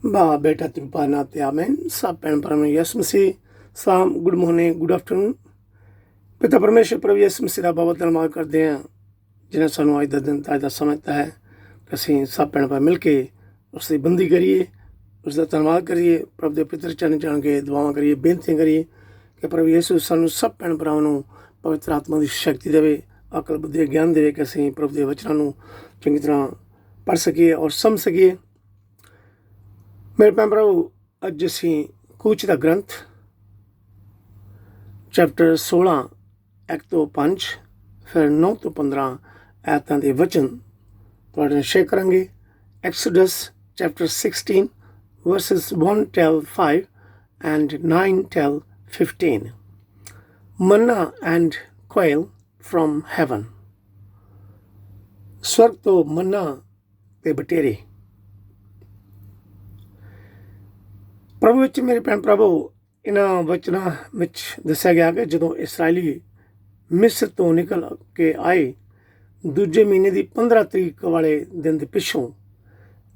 Ba beta trupa na te amen. सब भैन भरा में यीशु मसीह सलाम गुड मॉर्निंग गुड आफ्टरनून। पिता परमेश्वर प्रभु यीशु मसीह ਦਾ ਬਹੁਤ ਧੰਨਵਾਦ ਕਰਦੇ ਹਾਂ ਜਿਨੇ ਸਾਨੂੰ ਅੱਜ ਦਾ ਦਿਨ ਅੱਜ ਦਾ ਸਮਾਂ ਦਿੱਤਾ ਹੈ ਕਿ ਅਸੀਂ ਸਭ ਭੈਣ ਭਰਾ ਮਿਲ ਕੇ ਉਸ ਦੀ ਬੰਦੀ ਕਰੀਏ, ਉਸ ਦਾ ਧੰਨਵਾਦ ਕਰੀਏ, ਪ੍ਰਭੂ ਦੇ ਪਿੱਤਰ ਚਰਨ ਜਾਣ ਕੇ ਦੁਆਵਾਂ ਕਰੀਏ, ਬੇਨਤੀਆਂ ਕਰੀਏ ਕਿ ਪ੍ਰਭੂ ਯੀਸ਼ੂ ਸਾਨੂੰ ਸਭ ਭੈਣ ਭਰਾਵਾਂ ਨੂੰ ਪਵਿੱਤਰ ਆਤਮਾ ਦੀ ਸ਼ਕਤੀ ਦੇਵੇ, ਅਕਲ ਬੁੱਧੀ ਗਿਆਨ ਦੇਵੇ ਕਿ ਅਸੀਂ ਪ੍ਰਭੂ ਦੇ ਵਚਨਾਂ ਨੂੰ ਚੰਗੀ ਤਰ੍ਹਾਂ ਪੜ੍ਹ ਸਕੀਏ ਔਰ ਸਮਝ ਸਕੀਏ। ਮੇਰੇ ਭੈਣ ਭਰਾਵੋ, ਅੱਜ ਅਸੀਂ ਕੂਚ ਦਾ ਗ੍ਰੰਥ ਚੈਪਟਰ 16 1 ਤੋਂ 5 ਫਿਰ 9 ਤੋਂ 15 ਆਇਤਾਂ ਦੇ ਵਚਨ ਤੁਹਾਡੇ ਨਾਲ ਸ਼ੇਅਰ ਕਰਾਂਗੇ। ਐਕਸੋਡਸ chapter 16 verses 1 till 5 and 9 till 15. Manna and quail from heaven. ਸਵਰਗ ਤੋਂ ਮੰਨਾ ਤੇ ਬਟੇਰੇ। ਪ੍ਰਭੂ ਵਿੱਚ ਮੇਰੇ ਭੈਣ ਭਰਾਵੋ, ਇਹਨਾਂ ਵਚਨਾਂ ਵਿੱਚ ਦੱਸਿਆ ਗਿਆ ਕਿ ਜਦੋਂ ਇਸਰਾਏਲੀ ਮਿਸਰ ਤੋਂ ਨਿਕਲ ਕੇ ਆਏ, ਦੂਜੇ ਮਹੀਨੇ ਦੀ 15 ਤਰੀਕ ਵਾਲੇ ਦਿਨ ਦੇ ਪਿੱਛੋਂ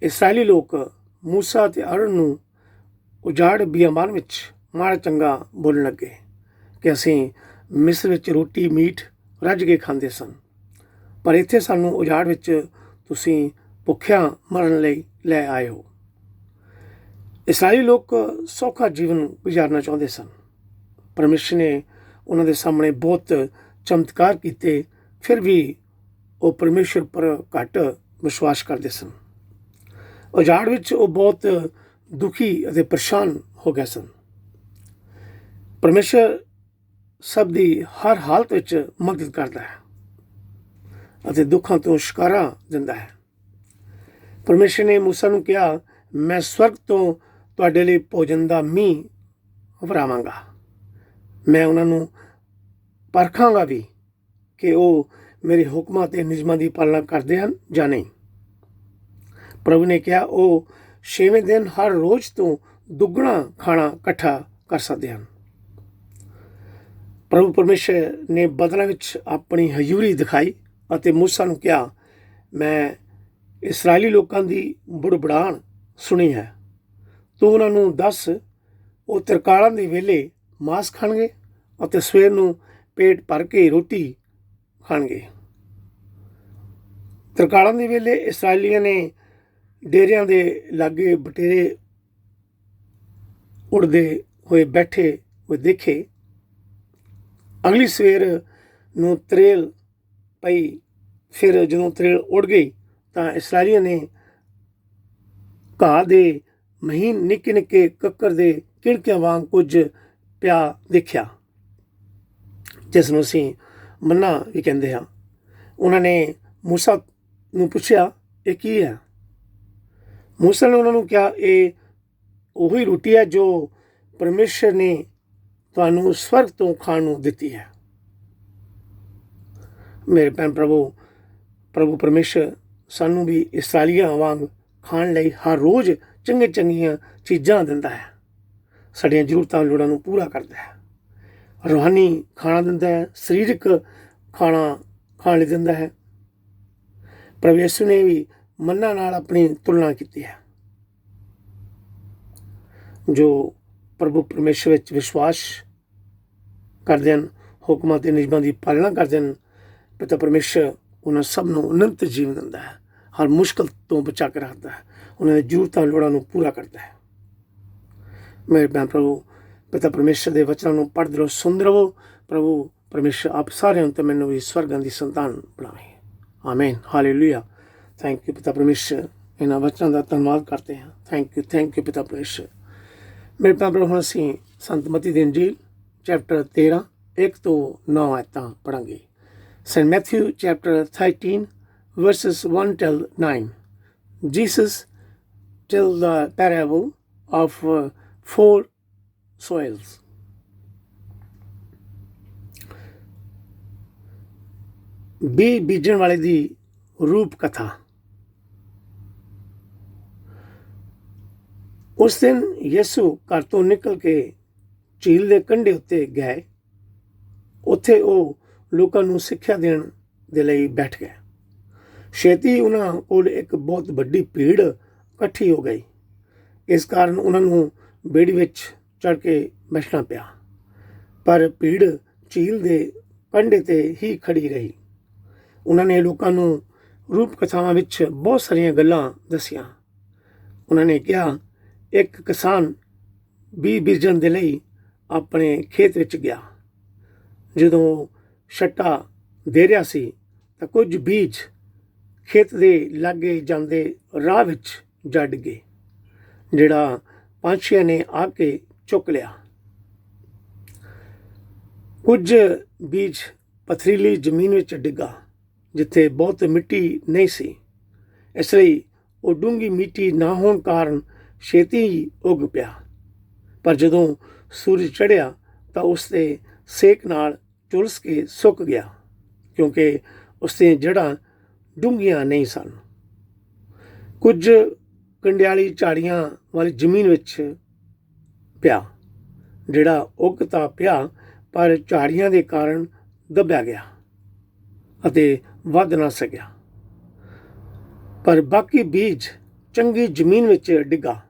ਇਸਰਾਏਲੀ ਲੋਕ ਮੂਸਾ ਅਤੇ ਆਰੋਨ ਨੂੰ ਉਜਾੜ ਬਿਆਮਾਨ ਵਿੱਚ ਮਾੜਾ ਚੰਗਾ ਬੋਲਣ ਲੱਗੇ ਕਿ ਅਸੀਂ ਮਿਸਰ ਵਿੱਚ ਰੋਟੀ ਮੀਟ ਰੱਜ ਕੇ ਖਾਂਦੇ ਸਨ, ਪਰ ਇੱਥੇ ਸਾਨੂੰ ਉਜਾੜ ਵਿੱਚ ਤੁਸੀਂ ਭੁੱਖਿਆਂ ਮਰਨ ਲਈ ਲੈ ਆਏ ਹੋ। ਇਸਰਾਏਲੀ ਲੋਕ ਸੌਖਾ ਜੀਵਨ ਗੁਜ਼ਾਰਨਾ ਚਾਹੁੰਦੇ ਸਨ। ਪਰਮੇਸ਼ਰ ਨੇ ਉਹਨਾਂ ਦੇ ਸਾਹਮਣੇ ਬਹੁਤ ਚਮਤਕਾਰ ਕੀਤੇ, ਫਿਰ ਵੀ ਉਹ ਪਰਮੇਸ਼ਰ ਪਰ ਘੱਟ ਵਿਸ਼ਵਾਸ ਕਰਦੇ ਸਨ। ਉਜਾੜ ਵਿੱਚ ਉਹ ਬਹੁਤ ਦੁਖੀ ਅਤੇ ਪਰੇਸ਼ਾਨ ਹੋ ਗਏ ਸਨ। ਪਰਮੇਸ਼ਰ ਸਭ ਦੀ ਹਰ ਹਾਲਤ ਵਿੱਚ ਮਦਦ ਕਰਦਾ ਹੈ ਅਤੇ ਦੁੱਖਾਂ ਤੋਂ ਛੁਟਕਾਰਾ ਦਿੰਦਾ ਹੈ। ਪਰਮੇਸ਼ਰ ਨੇ ਮੂਸਾ ਨੂੰ ਕਿਹਾ, ਮੈਂ ਸਵਰਗ ਤੋਂ ਤੁਹਾਡੇ ਲਈ ਭੋਜਨ ਦਾ ਮੀਂਹ ਵਰਾਵਾਂਗਾ, ਮੈਂ ਉਹਨਾਂ ਨੂੰ ਪਰਖਾਂਗਾ ਵੀ ਕਿ ਉਹ ਮੇਰੇ ਹੁਕਮਾਂ ਅਤੇ ਨਿਯਮਾਂ ਦੀ ਪਾਲਣਾ ਕਰਦੇ ਹਨ ਜਾਂ ਨਹੀਂ। ਪ੍ਰਭੂ ਨੇ ਕਿਹਾ, ਉਹ 6ਵੇਂ ਦਿਨ ਹਰ ਰੋਜ਼ ਤੋਂ ਦੁੱਗਣਾ ਖਾਣਾ ਇਕੱਠਾ ਕਰ ਸਕਦੇ ਹਨ। ਪ੍ਰਭੂ ਪਰਮੇਸ਼ਰ ਨੇ ਬਦਲਾਂ ਵਿੱਚ ਆਪਣੀ ਹਜ਼ੂਰੀ ਦਿਖਾਈ ਅਤੇ ਮੂਸਾ ਨੂੰ ਕਿਹਾ, ਮੈਂ ਇਸਰਾਏਲੀ ਲੋਕਾਂ ਦੀ ਬੁੜਬੜਾਹਟ ਸੁਣੀ ਹੈ, ਤੂੰ ਉਹਨਾਂ ਨੂੰ ਦੱਸ, ਉਹ ਤਿਰਕਾਲਾਂ ਦੇ ਵੇਲੇ ਮਾंस ਖਾਣਗੇ ਅਤੇ ਸਵੇਰ ਨੂੰ ਪੇਟ ਭਰ ਕੇ ਰੋਟੀ ਖਾਣਗੇ। ਤਿਰਕਾਲਾਂ ਦੇ ਵੇਲੇ ਇਸਰਾਏਲੀਆਂ ਨੇ ਡੇਰਿਆਂ ਦੇ ਲਾਗੇ ਬਟੇਰੇ ਉੜਦੇ ਹੋਏ ਬੈਠੇ ਹੋਏ ਦੇਖੇ। ਅਗਲੀ ਸਵੇਰ ਨੂੰ ਤਰੇਲ ਪਈ, ਫਿਰ ਜਦੋਂ ਤਰੇਲ ਉੜ ਗਈ ਤਾਂ ਇਸਰਾਏਲੀਆਂ ਨੇ ਘਾਹ ਦੇ ਮਹੀਨ ਨਿੱਕੇ ਨਿੱਕੇ ਕੱਕਰ ਦੇ ਕਿਣਕਿਆਂ ਵਾਂਗ ਕੁਝ ਪਿਆ ਦੇਖਿਆ, ਜਿਸ ਨੂੰ ਅਸੀਂ ਮੰਨਾ ਵੀ ਕਹਿੰਦੇ ਹਾਂ। ਉਹਨਾਂ ਨੇ ਮੂਸਾ ਨੂੰ ਪੁੱਛਿਆ, ਇਹ ਕੀ ਹੈ? ਮੂਸਾ ਨੇ ਉਹਨਾਂ ਨੂੰ ਕਿਹਾ, ਇਹ ਉਹੀ ਰੋਟੀ ਹੈ ਜੋ ਪਰਮੇਸ਼ਰ ਨੇ ਤੁਹਾਨੂੰ ਸਵਰਗ ਤੋਂ ਖਾਣ ਨੂੰ ਦਿੱਤੀ ਹੈ। ਮੇਰੇ ਭੈਣ ਪ੍ਰਭੂ ਪਰਮੇਸ਼ਰ ਸਾਨੂੰ ਵੀ ਇਸਰਾਏਲੀਆਂ ਵਾਂਗ ਖਾਣ ਲਈ ਹਰ ਰੋਜ਼ ਚੰਗੀਆਂ ਚੀਜ਼ਾਂ ਦਿੰਦਾ ਹੈ, ਸਾਡੀਆਂ ਜ਼ਰੂਰਤਾਂ ਲੋੜਾਂ ਨੂੰ ਪੂਰਾ ਕਰਦਾ ਹੈ। ਰੂਹਾਨੀ ਖਾਣਾ ਦਿੰਦਾ ਹੈ, ਸਰੀਰਕ ਖਾਣਾ ਖਾਣ ਲਈ ਦਿੰਦਾ ਹੈ। ਪ੍ਰਭੂ ਯਿਸੂ ਨੇ ਵੀ ਮੰਨਾ ਨਾਲ ਆਪਣੀ ਤੁਲਨਾ ਕੀਤੀ ਹੈ। ਜੋ ਪ੍ਰਭੂ ਪਰਮੇਸ਼ਰ ਵਿੱਚ ਵਿਸ਼ਵਾਸ ਕਰਦੇ ਹਨ, ਹੁਕਮਾਂ ਅਤੇ ਨਿਯਮਾਂ ਦੀ ਪਾਲਣਾ ਕਰਦੇ ਹਨ, ਪਿਤਾ ਪਰਮੇਸ਼ਰ ਉਹਨਾਂ ਸਭ ਨੂੰ ਅਨੰਤ ਜੀਵਨ ਦਿੰਦਾ ਹੈ, ਹਰ ਮੁਸ਼ਕਿਲ ਤੋਂ ਬਚਾ ਕੇ ਰੱਖਦਾ ਹੈ, ਉਹਨਾਂ ਦੀ ਜ਼ਰੂਰਤਾਂ ਲੋੜਾਂ ਨੂੰ ਪੂਰਾ ਕਰਦਾ ਹੈ। ਮੇਰੇ ਭੈਣ ਪ੍ਰਭੂ ਪਿਤਾ ਪਰਮੇਸ਼ਰ ਦੇ ਵਚਨਾਂ ਨੂੰ ਪੜ੍ਹਦੇ ਰਹੋ, ਸੁਣਦੇ ਰਹੋ। ਪ੍ਰਭੂ ਪਰਮੇਸ਼ਰ ਆਪ ਸਾਰਿਆਂ ਨੂੰ ਤੇ ਮੈਨੂੰ ਵੀ ਸਵਰਗਾਂ ਦੀ ਸੰਤਾਨ ਬਣਾਵੇ। ਆਮੀਨ, ਹਾਲੇਲੂਇਆ। ਥੈਂਕ ਯੂ ਪਿਤਾ ਪਰਮੇਸ਼ਰ, ਇਹਨਾਂ ਵਚਨਾਂ ਦਾ ਧੰਨਵਾਦ ਕਰਦੇ ਹਾਂ। ਥੈਂਕ ਯੂ ਪਿਤਾ ਪਰਮੇਸ਼ਰ। ਮੇਰੇ ਭੈਣ ਪ੍ਰਭੂ, ਹੁਣ ਅਸੀਂ ਸੰਤ ਮਤੀ ਦੀ ਇੰਜੀਲ ਚੈਪਟਰ 13 1 ਤੋਂ 9 ਆਇਤਾਂ ਪੜ੍ਹਾਂਗੇ। Saint Matthew chapter 13 verses 1 till 9. Jesus tells the parable of 4 soils. ਬੀਜ ਬੀਜਣ ਵਾਲੇ ਦੀ ਰੂਪ ਕਥਾ। ਉਸ ਦਿਨ ਯਿਸੂ ਘਰ ਤੋਂ ਨਿਕਲ ਕੇ ਝੀਲ ਦੇ ਕੰਢੇ ਉੱਤੇ ਗਏ। ਉੱਥੇ ਉਹ ਲੋਕਾਂ ਨੂੰ ਸਿੱਖਿਆ ਦੇਣ ਦੇ ਲਈ ਬੈਠ ਗਏ। ਛੇਤੀ ਉਹਨਾਂ ਕੋਲ ਇੱਕ ਬਹੁਤ ਵੱਡੀ ਭੀੜ ਇਕੱਠੀ ਹੋ ਗਈ। ਇਸ ਕਾਰਨ ਉਹਨਾਂ ਨੂੰ ਬੇੜੀ ਵਿੱਚ ਚੜ੍ਹ ਕੇ ਬੈਠਣਾ ਪਿਆ। ਪਰ ਭੀੜ ਝੀਲ ਦੇ ਕੰਢੇ 'ਤੇ ਹੀ ਖੜੀ ਰਹੀ। ਉਹਨਾਂ ਨੇ ਲੋਕਾਂ ਨੂੰ ਰੂਪ ਕਥਾਵਾਂ ਵਿੱਚ ਬਹੁਤ ਸਾਰੀਆਂ ਗੱਲਾਂ ਦੱਸੀਆਂ। ਉਹਨਾਂ ਨੇ ਕਿਹਾ, ਇੱਕ ਕਿਸਾਨ ਬੀਜ ਬੀਜਣ ਦੇ ਲਈ ਆਪਣੇ ਖੇਤ ਵਿੱਚ ਗਿਆ। ਜਦੋਂ ਛੱਟਾ ਦੇ ਰਿਹਾ ਸੀ ਤਾਂ ਕੁਝ ਬੀਜ ਖੇਤ ਦੇ ਲਾਗੇ ਜਾਂਦੇ ਰਾਹ ਵਿੱਚ ਜਾ ਡਿੱਗੇ, ਜਿਹੜਾ ਪੰਛੀਆਂ ਨੇ ਆ ਕੇ ਚੁੱਕ ਲਿਆ। ਕੁਝ ਬੀਜ ਪਥਰੀਲੀ ਜ਼ਮੀਨ ਵਿੱਚ ਡਿੱਗਾ, ਜਿੱਥੇ ਬਹੁਤ ਮਿੱਟੀ ਨਹੀਂ ਸੀ। ਇਸ ਲਈ ਉਹ ਡੂੰਘੀ ਮਿੱਟੀ ਨਾ ਹੋਣ ਕਾਰਨ ਛੇਤੀ ਹੀ ਉੱਗ ਪਿਆ। ਪਰ ਜਦੋਂ ਸੂਰਜ ਚੜ੍ਹਿਆ ਤਾਂ ਉਸ ਦੇ ਸੇਕ ਨਾਲ ਝੁਲਸ ਕੇ ਸੁੱਕ ਗਿਆ, ਕਿਉਂਕਿ ਉਸ ਦੀਆਂ ਜੜ੍ਹਾਂ ਡੂੰਘੀਆਂ ਨਹੀਂ ਸਨ। ਕੁਝ ਕੰਡਿਆਲੀ ਝਾੜੀਆਂ ਵਾਲੀ ਜ਼ਮੀਨ ਵਿੱਚ ਪਿਆ, ਜਿਹੜਾ ਉੱਗ ਤਾਂ ਪਿਆ ਪਰ ਝਾੜੀਆਂ ਦੇ ਕਾਰਨ ਦੱਬਿਆ ਗਿਆ ਅਤੇ ਵੱਧ ਨਾ ਸਕਿਆ। ਪਰ ਬਾਕੀ ਬੀਜ ਚੰਗੀ ਜ਼ਮੀਨ ਵਿੱਚ ਡਿੱਗਾ,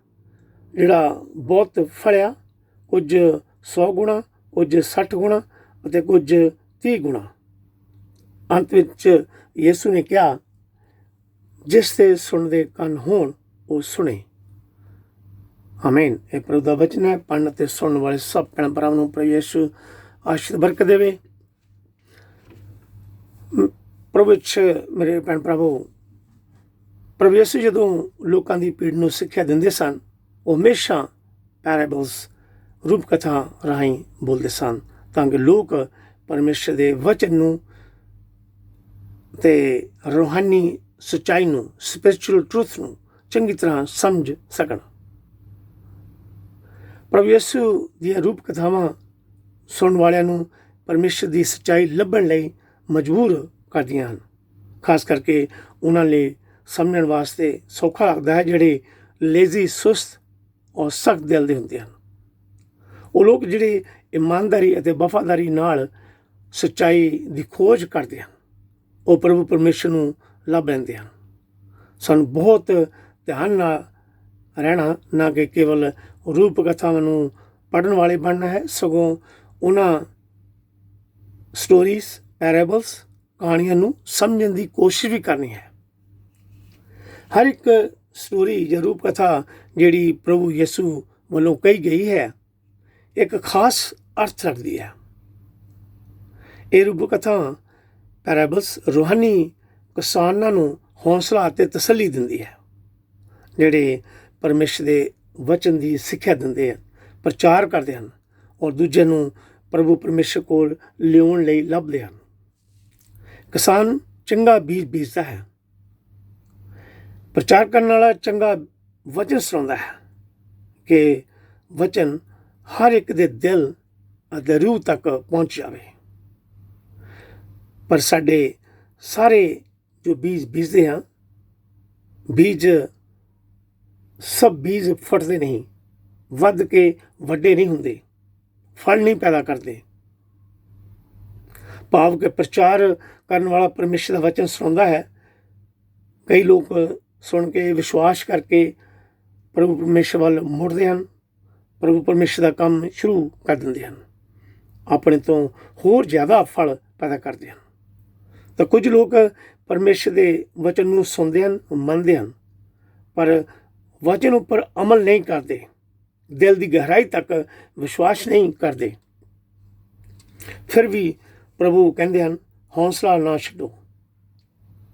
ਜਿਹੜਾ ਬਹੁਤ ਫਲਿਆ, ਕੁਝ 100 ਗੁਣਾ, ਕੁਝ 60 ਗੁਣਾ ਅਤੇ ਕੁਝ 30 ਗੁਣਾ। ਅੰਤ ਵਿੱਚ ਯਿਸੂ ਨੇ ਕਿਹਾ, ਜਿਸ ਦੇ ਸੁਣਦੇ ਕੰਨ ਹੋਣ ਉਹ ਸੁਣੇ। ਆਮੀਨ। ਇਹ ਪ੍ਰਭੂ ਦਾ ਵਚਨ ਹੈ। ਪੜ੍ਹਨ ਅਤੇ ਸੁਣਨ ਵਾਲੇ ਸਭ ਭੈਣ ਭਰਾਵਾਂ ਨੂੰ ਪ੍ਰਭੂ ਯਿਸੂ ਆਸ਼ੀਰਵਾਦ ਬਰਕਤ ਦੇਵੇ। ਪ੍ਰਭੂ ਵਿੱਚ ਮੇਰੇ ਭੈਣ ਭਰਾਵੋ, ਪ੍ਰਭੂ ਯਿਸੂ ਜਦੋਂ ਲੋਕਾਂ ਦੀ ਭੀੜ ਨੂੰ ਸਿੱਖਿਆ ਦਿੰਦੇ ਸਨ, ਉਹ ਹਮੇਸ਼ਾ ਪੈਰਾਬਲਸ ਰੂਪ ਕਥਾ ਰਾਹੀਂ ਬੋਲਦੇ ਸਨ, ਤਾਂ ਕਿ ਲੋਕ ਪਰਮੇਸ਼ਰ ਦੇ ਵਚਨ ਨੂੰ ਤੇ ਰੂਹਾਨੀ ਸੱਚਾਈ ਨੂੰ, ਸਪਿਰਿਚੁਅਲ ਟਰੂਥ ਨੂੰ ਚੰਗੀ ਤਰ੍ਹਾਂ ਸਮਝ ਸਕਣ। ਪ੍ਰਭੂ ਯਿਸੂ ਦੀਆਂ ਰੂਪ ਕਥਾਵਾਂ ਸੁਣਨ ਵਾਲਿਆਂ ਨੂੰ ਪਰਮੇਸ਼ਰ ਦੀ ਸੱਚਾਈ ਲੱਭਣ ਲਈ ਮਜਬੂਰ ਕਰਦੀਆਂ ਹਨ। ਖਾਸ ਕਰਕੇ ਉਹਨਾਂ ਲਈ ਸਮਝਣ ਵਾਸਤੇ ਸੌਖਾ ਲੱਗਦਾ ਹੈ ਜਿਹੜੇ ਲੇਜ਼ੀ, ਸੁਸਤ ਔਰ ਸਖਤ ਦਿਲ ਦੇ ਹੁੰਦੇ ਹਨ। ਉਹ ਲੋਕ ਜਿਹੜੇ ਇਮਾਨਦਾਰੀ ਅਤੇ ਵਫਾਦਾਰੀ ਨਾਲ ਸੱਚਾਈ ਦੀ ਖੋਜ ਕਰਦੇ ਹਨ, ਉਹ ਪ੍ਰਭੂ ਪਰਮੇਸ਼ਰ ਨੂੰ ਲੱਭ ਲੈਂਦੇ ਹਨ। ਸਾਨੂੰ ਬਹੁਤ ਧਿਆਨ ਨਾਲ ਰਹਿਣਾ, ਨਾ ਕਿ ਕੇਵਲ ਰੂਪ ਕਥਾਵਾਂ ਨੂੰ ਪੜ੍ਹਨ ਵਾਲੇ ਬਣਨਾ ਹੈ, ਸਗੋਂ ਉਹਨਾਂ ਸਟੋਰੀਜ਼, ਪੈਰਾਬਲਸ, ਕਹਾਣੀਆਂ ਨੂੰ ਸਮਝਣ ਦੀ ਕੋਸ਼ਿਸ਼ ਵੀ ਕਰਨੀ ਹੈ। ਹਰ ਇੱਕ ਸਟੋਰੀ ਜਾਂ ਰੂਪ ਕਥਾ ਜਿਹੜੀ ਪ੍ਰਭੂ ਯਿਸੂ ਵੱਲੋਂ ਕਹੀ ਗਈ ਹੈ, ਇੱਕ ਖਾਸ ਅਰਥ ਰੱਖਦੀ ਹੈ। ਇਹ ਰੂਪ ਕਥਾ, ਪੈਰਾਬਲਸ, ਰੂਹਾਨੀ ਕਿਸਾਨਾਂ ਨੂੰ ਹੌਸਲਾ ਅਤੇ ਤਸੱਲੀ ਦਿੰਦੀ ਹੈ, ਜਿਹੜੇ ਪਰਮੇਸ਼ਰ ਦੇ ਵਚਨ ਦੀ ਸਿੱਖਿਆ ਦਿੰਦੇ ਹਨ, ਪ੍ਰਚਾਰ ਕਰਦੇ ਹਨ ਔਰ ਦੂਜਿਆਂ ਨੂੰ ਪ੍ਰਭੂ ਪਰਮੇਸ਼ਰ ਕੋਲ ਲਿਆਉਣ ਲਈ ਲੱਭਦੇ ਹਨ। ਕਿਸਾਨ ਚੰਗਾ ਬੀਜ ਬੀਜਦਾ ਹੈ, ਪ੍ਰਚਾਰ ਕਰਨ ਵਾਲਾ ਚੰਗਾ ਵਚਨ ਸੁਣਾਉਂਦਾ ਹੈ ਕਿ ਵਚਨ ਹਰ ਇੱਕ ਦੇ ਦਿਲ ਅਤੇ ਰੂਹ ਤੱਕ ਪਹੁੰਚ ਜਾਵੇ। ਪਰ ਸਾਡੇ ਸਾਰੇ ਜੋ ਬੀਜ ਬੀਜਦੇ ਹਾਂ, ਸਭ ਬੀਜ ਫੁੱਟਦੇ ਨਹੀਂ, ਵੱਧ ਕੇ ਵੱਡੇ ਨਹੀਂ ਹੁੰਦੇ, ਫਲ ਨਹੀਂ ਪੈਦਾ ਕਰਦੇ। ਭਾਵ ਕਿ ਪ੍ਰਚਾਰ ਕਰਨ ਵਾਲਾ ਪਰਮੇਸ਼ਰ ਦਾ ਵਚਨ ਸੁਣਾਉਂਦਾ ਹੈ, ਕਈ ਲੋਕ ਸੁਣ ਕੇ ਵਿਸ਼ਵਾਸ ਕਰਕੇ ਪ੍ਰਭੂ ਪਰਮੇਸ਼ਰ ਵੱਲ ਮੁੜਦੇ ਹਨ, ਪ੍ਰਭੂ ਪਰਮੇਸ਼ਰ ਦਾ ਕੰਮ ਸ਼ੁਰੂ ਕਰ ਦਿੰਦੇ ਹਨ, ਆਪਣੇ ਤੋਂ ਹੋਰ ਜ਼ਿਆਦਾ ਫਲ ਪੈਦਾ ਕਰਦੇ ਹਨ। ਤਾਂ ਕੁਝ ਲੋਕ ਪਰਮੇਸ਼ਰ ਦੇ ਵਚਨ ਨੂੰ ਸੁਣਦੇ ਹਨ, ਮੰਨਦੇ ਹਨ, ਪਰ ਵਚਨ ਉੱਪਰ ਅਮਲ ਨਹੀਂ ਕਰਦੇ, ਦਿਲ ਦੀ ਗਹਿਰਾਈ ਤੱਕ ਵਿਸ਼ਵਾਸ ਨਹੀਂ ਕਰਦੇ। ਫਿਰ ਵੀ ਪ੍ਰਭੂ ਕਹਿੰਦੇ ਹਨ, ਹੌਸਲਾ ਨਾ ਛੱਡੋ।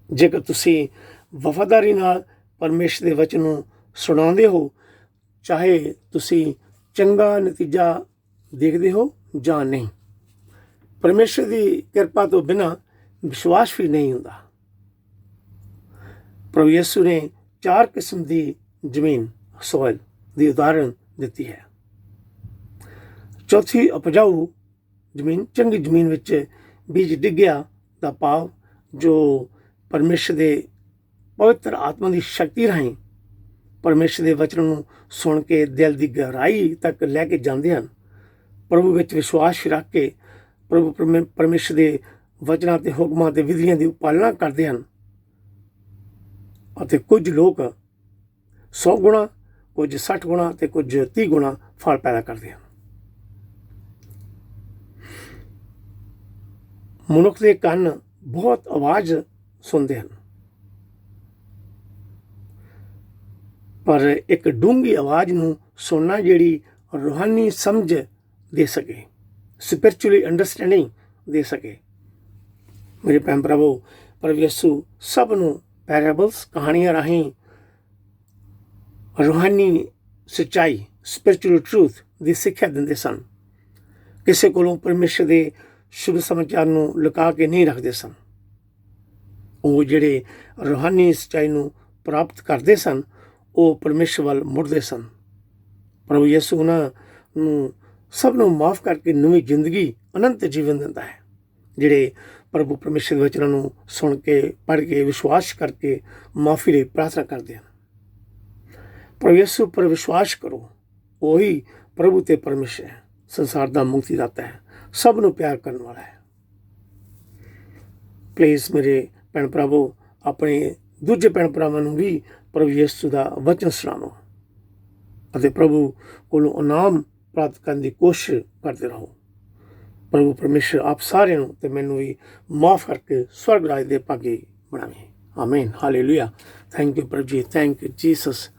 ਜੇਕਰ ਤੁਸੀਂ ਵਫਾਦਾਰੀ ਨਾਲ ਪਰਮੇਸ਼ਰ ਦੇ ਵਚਨ ਨੂੰ ਸੁਣਾਉਂਦੇ ਹੋ, ਚਾਹੇ ਤੁਸੀਂ ਚੰਗਾ ਨਤੀਜਾ ਦੇਖਦੇ ਹੋ ਜਾਂ ਨਹੀਂ, ਪਰਮੇਸ਼ਰ ਦੀ ਕਿਰਪਾ ਤੋਂ ਬਿਨਾਂ ਵਿਸ਼ਵਾਸ ਵੀ ਨਹੀਂ ਹੁੰਦਾ। ਪ੍ਰਭੂ ਯਿਸੂ ਨੇ 4 ਕਿਸਮ ਦੀ ਜ਼ਮੀਨ, ਸੋਇਲ ਦੀ ਉਦਾਹਰਨ ਦਿੱਤੀ ਹੈ। ਚੌਥੀ ਉਪਜਾਊ ਜ਼ਮੀਨ, ਚੰਗੀ ਜ਼ਮੀਨ ਵਿੱਚ ਬੀਜ ਡਿੱਗਿਆ ਦਾ ਭਾਵ ਜੋ ਪਰਮੇਸ਼ਰ ਦੇ ਪਵਿੱਤਰ ਆਤਮਾ ਦੀ ਸ਼ਕਤੀ ਰਾਹੀਂ ਪਰਮੇਸ਼ਰ ਦੇ ਵਚਨ ਨੂੰ ਸੁਣ ਕੇ ਦਿਲ ਦੀ ਗਹਿਰਾਈ ਤੱਕ ਲੈ ਕੇ ਜਾਂਦੇ ਹਨ, ਪ੍ਰਭੂ ਵਿੱਚ ਵਿਸ਼ਵਾਸ ਰੱਖ ਕੇ ਪ੍ਰਭੂ ਪਰਮੇਸ਼ਰ ਦੇ ਵਚਨਾਂ ਅਤੇ ਹੁਕਮਾਂ ਅਤੇ ਵਿਧੀਆਂ ਦੀ ਪਾਲਣਾ ਕਰਦੇ ਹਨ। ਅਤੇ ਕੁਝ ਲੋਕ 100 ਗੁਣਾ, ਕੁਝ 60 ਗੁਣਾ ਅਤੇ ਕੁਝ 30 ਗੁਣਾ ਫਲ ਪੈਦਾ ਕਰਦੇ ਹਨ। ਮਨੁੱਖ ਦੇ ਕੰਨ ਬਹੁਤ ਆਵਾਜ਼ ਸੁਣਦੇ ਹਨ, ਪਰ ਇੱਕ ਡੂੰਘੀ ਆਵਾਜ਼ ਨੂੰ ਸੁਣਨਾ ਜਿਹੜੀ ਰੂਹਾਨੀ ਸਮਝ ਦੇ ਸਕੇ, ਸਪਿਰਚੁਅਲੀ ਅੰਡਰਸਟੈਂਡਿੰਗ ਦੇ ਸਕੇ। ਮੇਰੇ ਭੈਣ ਭਰਾਵੋ, ਪ੍ਰਭੂ ਯਿਸੂ ਸਭ ਨੂੰ ਪੈਰਾਬਲਸ, ਕਹਾਣੀਆਂ ਰਾਹੀਂ ਰੂਹਾਨੀ ਸੱਚਾਈ, ਸਪਿਰਚੁਅਲ ਟਰੂਥ ਦੀ ਸਿੱਖਿਆ ਦਿੰਦੇ ਸਨ। ਕਿਸੇ ਕੋਲੋਂ ਪਰਮੇਸ਼ਰ ਦੇ ਸ਼ੁਭ ਸਮਾਚਾਰ ਨੂੰ ਲੁਕਾ ਕੇ ਨਹੀਂ ਰੱਖਦੇ ਸਨ। ਉਹ ਜਿਹੜੇ ਰੂਹਾਨੀ ਸੱਚਾਈ ਨੂੰ ਪ੍ਰਾਪਤ ਕਰਦੇ ਸਨ, ਉਹ ਪਰਮੇਸ਼ਰ ਵੱਲ ਮੁੜਦੇ ਸਨ। ਪ੍ਰਭੂ ਯਿਸੂ ਉਹਨਾਂ ਨੂੰ ਸਭ ਨੂੰ ਮਾਫ ਕਰਕੇ ਨਵੀਂ ਜ਼ਿੰਦਗੀ, ਅਨੰਤ ਜੀਵਨ ਦਿੰਦਾ ਹੈ। ਜਿਹੜੇ ਪ੍ਰਭੂ ਪਰਮੇਸ਼ਰ ਦੇ ਵਚਨਾਂ ਨੂੰ ਸੁਣ ਕੇ, ਪੜ੍ਹ ਕੇ, ਵਿਸ਼ਵਾਸ ਕਰਕੇ ਮਾਫੀ ਲਈ ਪ੍ਰਾਰਥਨਾ ਕਰਦੇ ਹਨ। ਪ੍ਰਭੂ ਯਿਸੂ ਪਰ ਵਿਸ਼ਵਾਸ ਕਰੋ, ਉਹੀ ਪ੍ਰਭੂ ਤੇ ਪਰਮੇਸ਼ਰ ਹੈ, ਸੰਸਾਰ ਦਾ ਮੁਕਤੀਦਾਤਾ ਹੈ, ਸਭ ਨੂੰ ਪਿਆਰ ਕਰਨ ਵਾਲਾ ਹੈ। ਪਲੀਜ਼ ਮੇਰੇ ਭੈਣ ਭਰਾਵੋ, ਆਪਣੇ ਦੂਜੇ ਭੈਣ ਭਰਾਵਾਂ ਨੂੰ ਵੀ ਪ੍ਰਭੂ ਯਿਸੂ ਦਾ ਵਚਨ ਸੁਣਾਓ ਅਤੇ ਪ੍ਰਭੂ ਕੋਲੋਂ ਇਨਾਮ ਪ੍ਰਾਪਤ ਕਰਨ ਦੀ ਕੋਸ਼ਿਸ਼ ਕਰਦੇ ਰਹੋ। ਪ੍ਰਭੂ ਪਰਮੇਸ਼ਰ ਆਪ ਸਾਰਿਆਂ ਨੂੰ ਤੇ ਮੈਨੂੰ ਵੀ ਮਾਫ ਕਰਕੇ ਸਵਰਗ ਰਾਜ ਦੇ ਭਾਗੀ ਬਣਾਵੇ। ਆਮੀਨ, ਹਾਲੇਲੂਇਆ। ਥੈਂਕ ਯੂ ਪ੍ਰਭੂ ਜੀ, thank you Jesus,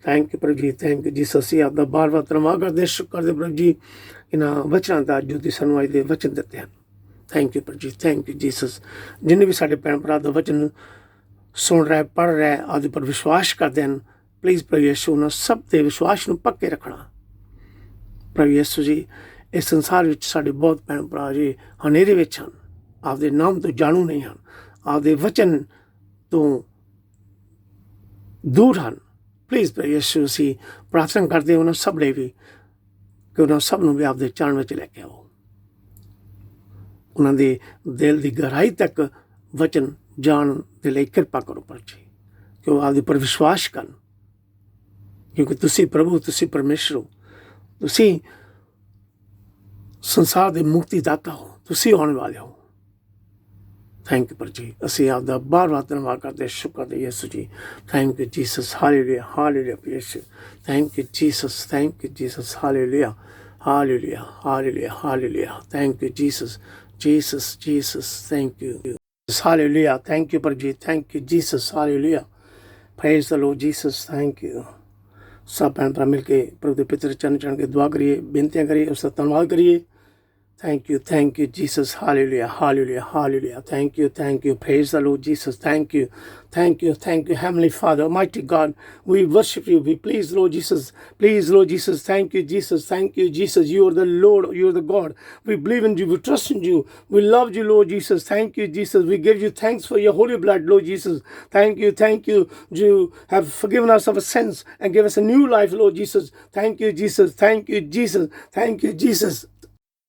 thank you ਪ੍ਰਭੂ ਜੀ, ਥੈਂਕ ਯੂ ਜੀਸਸ। ਅਸੀਂ ਆਪਦਾ ਬਾਰ-ਬਾਰ ਧੰਨਵਾਦ ਕਰਦੇ, ਸ਼ੁਕਰ ਕਰਦੇ ਪ੍ਰਭੂ ਜੀ ਇਹਨਾਂ ਵਚਨਾਂ ਦਾ ਜੋ ਤੁਸੀਂ ਸਾਨੂੰ ਅੱਜ ਦੇ ਵਚਨ ਦਿੱਤੇ ਹਨ। ਥੈਂਕ ਯੂ ਪ੍ਰਭੂ ਜੀ, ਥੈਂਕ ਯੂ ਜੀਸਸ। ਜਿੰਨੇ ਵੀ ਸਾਡੇ ਭੈਣ ਭਰਾ ਦਾ ਵਚਨ ਸੁਣ ਰਿਹਾ, ਪੜ੍ਹ ਰਿਹਾ, ਆਪਦੇ ਪਰ ਵਿਸ਼ਵਾਸ ਕਰਦੇ ਹਨ, ਪਲੀਜ਼ ਪ੍ਰਭੂ ਯਿਸੂ ਉਹਨਾਂ ਸਭ ਦੇ ਵਿਸ਼ਵਾਸ ਨੂੰ ਪੱਕੇ ਰੱਖਣਾ। ਪ੍ਰਭੂ ਯਿਸੂ ਜੀ, ਇਸ ਸੰਸਾਰ ਵਿੱਚ ਸਾਡੇ ਬਹੁਤ ਭੈਣ ਭਰਾ ਜੀ ਹਨੇਰੇ ਵਿੱਚ ਹਨ, ਆਪਦੇ ਨਾਮ ਤੋਂ ਜਾਣੂ ਨਹੀਂ ਹਨ, ਆਪਦੇ ਵਚਨ ਤੋਂ ਦੂਰ ਹਨ। ਪਲੀਜ਼ ਪ੍ਰਭੂ ਯਿਸੂ, ਅਸੀਂ ਪ੍ਰਾਰਥਨਾ ਕਰਦੇ ਉਹਨਾਂ ਸਭ ਲਈ ਵੀ ਕਿ ਉਹਨਾਂ ਸਭ ਨੂੰ ਵੀ ਆਪਦੇ ਚਰਨ ਵਿੱਚ ਲੈ ਕੇ ਆਓ। ਉਹਨਾਂ ਦੇ ਦਿਲ ਦੀ ਗਹਿਰਾਈ ਤੱਕ ਵਚਨ ਜਾਣ ਦੇ ਲਈ ਕਿਰਪਾ ਕਰੋ ਪ੍ਰਭੂ ਜੀ, ਕਿ ਉਹ ਆਪਦੇ ਪਰ ਵਿਸ਼ਵਾਸ ਕਰਨ, ਕਿਉਂਕਿ ਤੁਸੀਂ ਪ੍ਰਭੂ, ਤੁਸੀਂ ਪਰਮੇਸ਼ਰ ਹੋ, ਤੁਸੀਂ ਸੰਸਾਰ ਦੇ ਮੁਕਤੀਦਾਤਾ ਹੋ, ਤੁਸੀਂ ਆਉਣ ਵਾਲੇ ਹੋ। ਥੈਂਕ ਯੂ ਪ੍ਰਭੂ ਜੀ। ਅਸੀਂ ਆਪਦਾ ਬਾਰ-ਬਾਰ ਧੰਨਵਾਦ ਕਰਦੇ, ਸ਼ੁਕਰ ਦੇ Yisu ji. Thank you Jesus, hallelujah, hallelujah Yisu. Thank you Jesus, thank you Jesus, hallelujah, hallelujah, hallelujah, hallelujah. Thank you Jesus, Jesus, Jesus, thank you. Hallelujah. Thank you, Prabhu. Thank you, Jesus. Hallelujah. Praise the Lord Jesus. Thank you. सब भैन भरा मिल के प्रभु के पितर चरण चढ़ के दुआ करिए, बेनतियाँ करिए, उसका धन्यवाद करिए। Thank you, Jesus. Hallelujah, hallelujah, hallelujah. Thank you. Praise the Lord Jesus. Thank you, Heavenly Father, Almighty God. We worship you. We please, Lord Jesus. Please, Lord Jesus. Thank you, Jesus. You are the Lord. You are the God. We believe in you. We trust in you. We love you, Lord Jesus. Thank you, Jesus. We give you thanks for your holy blood, Lord Jesus. Thank you. You have forgiven us of our sins and give us a new life, Lord Jesus. Thank you, Jesus.